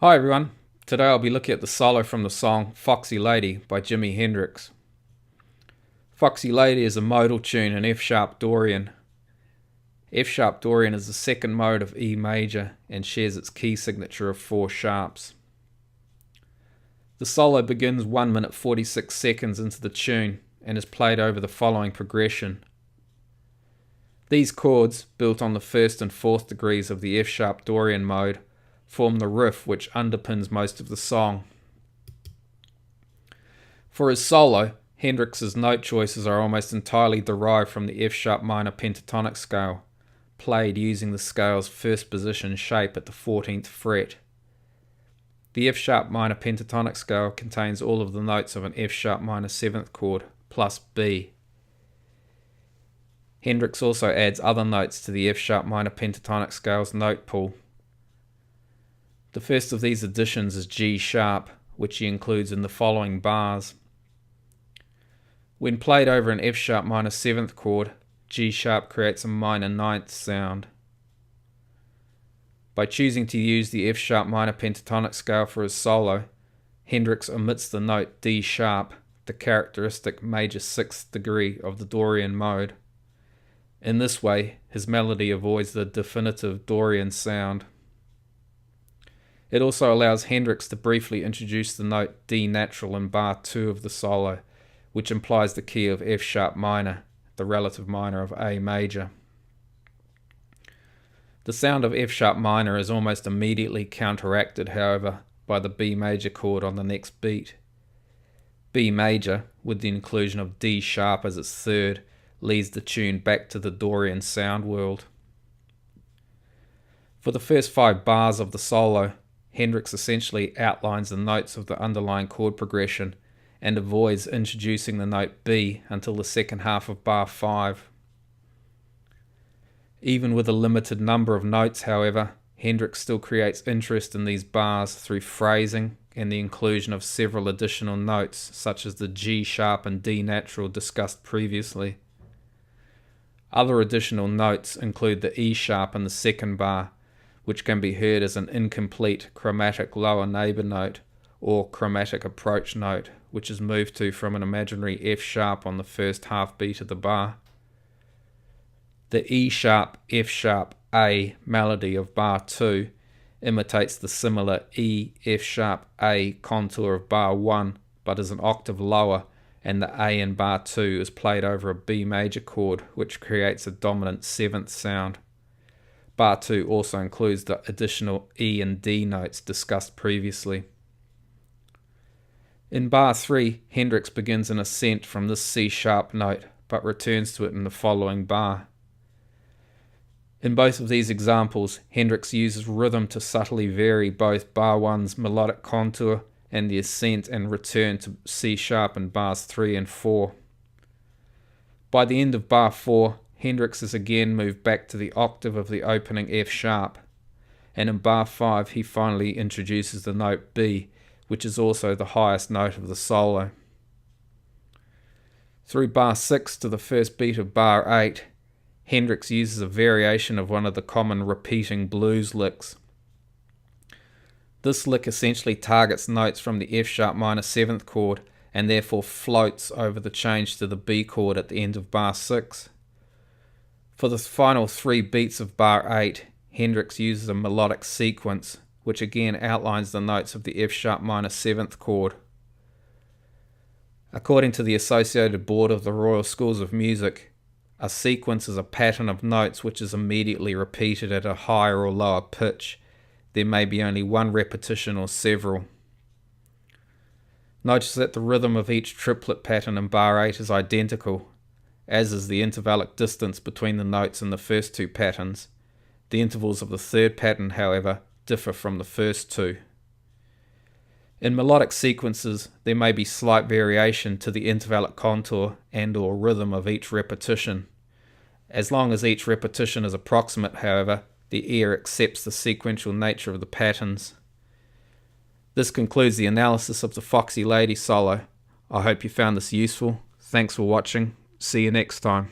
Hi everyone, today I'll be looking at the solo from the song Foxy Lady by Jimi Hendrix. Foxy Lady is a modal tune in F-sharp Dorian. F-sharp Dorian is the second mode of E major and shares its key signature of 4 sharps. The solo begins 1 minute 46 seconds into the tune and is played over the following progression. These chords, built on the 1st and 4th degrees of the F-sharp Dorian mode, form the riff which underpins most of the song. For his solo, Hendrix's note choices are almost entirely derived from the F-sharp minor pentatonic scale, played using the scale's first position shape at the 14th fret. The F-sharp minor pentatonic scale contains all of the notes of an F-sharp minor 7th chord, plus B. Hendrix also adds other notes to the F-sharp minor pentatonic scale's note pool. The first of these additions is G sharp, which he includes in the following bars. When played over an F sharp minor 7th chord, G sharp creates a minor 9th sound. By choosing to use the F sharp minor pentatonic scale for his solo, Hendrix omits the note D sharp, the characteristic major 6th degree of the Dorian mode. In this way, his melody avoids the definitive Dorian sound. It also allows Hendrix to briefly introduce the note D natural in bar 2 of the solo, which implies the key of F sharp minor, the relative minor of A major. The sound of F sharp minor is almost immediately counteracted, however, by the B major chord on the next beat. B major, with the inclusion of D sharp as its third, leads the tune back to the Dorian sound world. For the first 5 bars of the solo, Hendrix essentially outlines the notes of the underlying chord progression and avoids introducing the note B until the second half of bar 5. Even with a limited number of notes, however, Hendrix still creates interest in these bars through phrasing and the inclusion of several additional notes, such as the G sharp and D natural discussed previously. Other additional notes include the E sharp in the second bar, which can be heard as an incomplete chromatic lower neighbor note or chromatic approach note, which is moved to from an imaginary F sharp on the first half beat of the bar. The E sharp F sharp A melody of bar 2 imitates the similar E F sharp A contour of bar 1, but is an octave lower, and the A in bar 2 is played over a B major chord, which creates a dominant 7th sound. Bar 2 also includes the additional E and D notes discussed previously. In bar 3, Hendrix begins an ascent from this C sharp note, but returns to it in the following bar. In both of these examples, Hendrix uses rhythm to subtly vary both bar 1's melodic contour and the ascent and return to C sharp in bars 3 and 4. By the end of bar 4, Hendrix is again moved back to the octave of the opening F sharp, and in bar 5 he finally introduces the note B, which is also the highest note of the solo. Through bar 6 to the first beat of bar 8, Hendrix uses a variation of one of the common repeating blues licks. This lick essentially targets notes from the F sharp minor 7th chord and therefore floats over the change to the B chord at the end of bar 6. For the final 3 beats of bar 8, Hendrix uses a melodic sequence, which again outlines the notes of the F sharp minor 7th chord. According to the Associated Board of the Royal Schools of Music, a sequence is a pattern of notes which is immediately repeated at a higher or lower pitch. There may be only one repetition or several. Notice that the rhythm of each triplet pattern in bar 8 is identical, as is the intervallic distance between the notes in the first 2 patterns. The intervals of the third pattern, however, differ from the first 2. In melodic sequences, there may be slight variation to the intervallic contour and/or rhythm of each repetition. As long as each repetition is approximate, however, the ear accepts the sequential nature of the patterns. This concludes the analysis of the Foxy Lady solo. I hope you found this useful. Thanks for watching. See you next time.